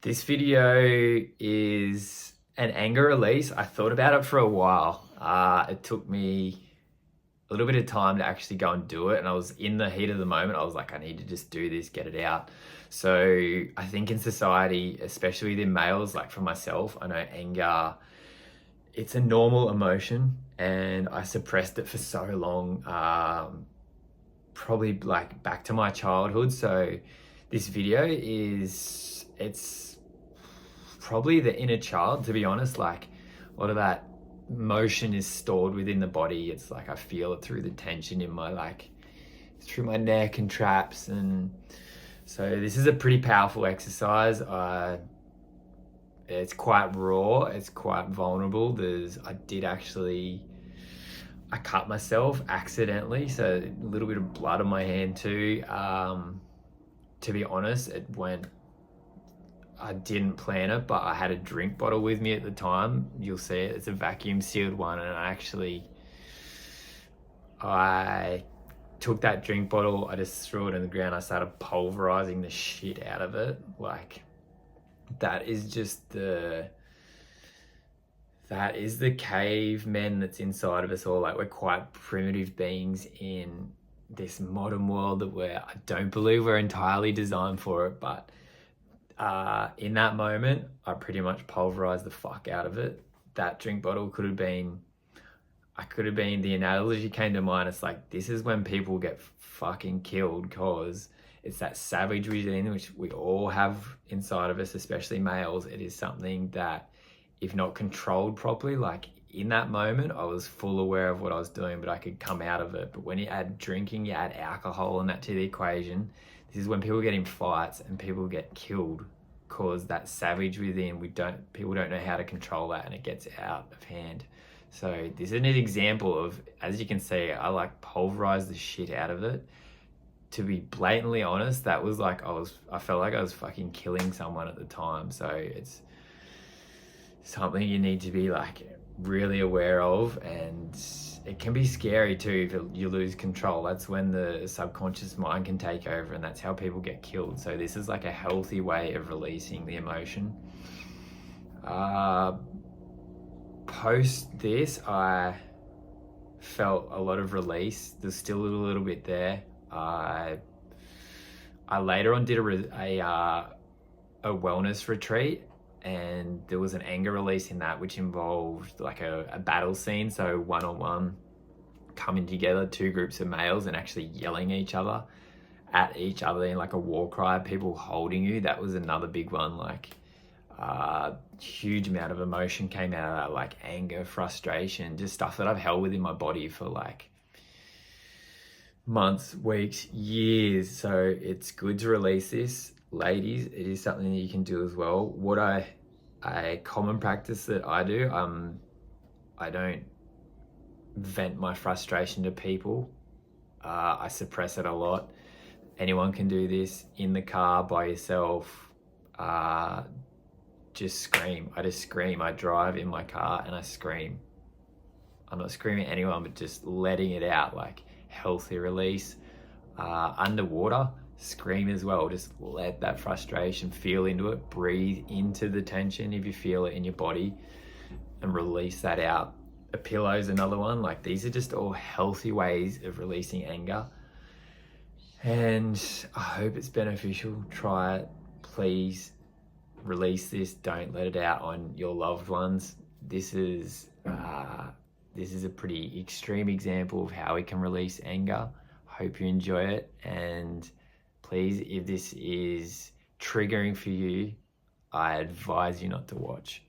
This video is an anger release. I thought about it for a while. It took me a little bit of time to actually go and do it. And I was in the heat of the moment. I was like, I need to just do this, get it out. So I think in society, especially within males, like for myself, I know anger, it's a normal emotion. And I suppressed it for so long, probably like back to my childhood. So this video it's probably the inner child, to be honest. Like a lot of that motion is stored within the body. It's like I feel it through the tension in my through my neck and traps. And so this is a pretty powerful exercise. It's quite raw, it's quite vulnerable. I cut myself accidentally, so a little bit of blood on my hand too. To be honest, I didn't plan it, but I had a drink bottle with me at the time. You'll see it, it's a vacuum sealed one. And I took that drink bottle, I just threw it in the ground. I started pulverizing the shit out of it. Like that is the cavemen that's inside of us all. Like we're quite primitive beings in this modern world I don't believe we're entirely designed for it. But in that moment, I pretty much pulverized the fuck out of it. That drink bottle the analogy came to mind. It's like, this is when people get fucking killed, cause it's that savage within which we all have inside of us, especially males. It is something that, if not controlled properly, like in that moment, I was full aware of what I was doing, but I could come out of it. But when you add drinking, you add alcohol and that to the equation, this is when people get in fights and people get killed, cause that savage within, people don't know how to control that, and it gets out of hand. So this is an example of, as you can see, I pulverized the shit out of it. To be blatantly honest, that was like, I felt like I was fucking killing someone at the time. So it's something you need to be really aware of, and it can be scary too if you lose control. That's when the subconscious mind can take over, and that's how people get killed. So this is like a healthy way of releasing the emotion. Post this, I felt a lot of release. There's still a little bit there. I later on did a wellness retreat, and there was an anger release in that, which involved like a battle scene. So one-on-one, coming together, two groups of males, and actually yelling at each other in like a war cry, people holding you. That was another big one. Huge amount of emotion came out of that, like anger, frustration, just stuff that I've held within my body for like months, weeks, years. So it's good to release this. Ladies, it is something that you can do as well. A common practice that I do, I don't vent my frustration to people. I suppress it a lot. Anyone can do this in the car by yourself. Just scream. I just scream. I drive in my car and I scream. I'm not screaming at anyone, but just letting it out, like healthy release. Underwater, scream as well. Just let that frustration, feel into it, breathe into the tension if you feel it in your body, and release that out. A pillow is another one. Like, these are just all healthy ways of releasing anger, and I hope it's beneficial. Try it, please. Release this. Don't let it out on your loved ones. This is a pretty extreme example of how we can release anger. Hope you enjoy it, and please, if this is triggering for you, I advise you not to watch.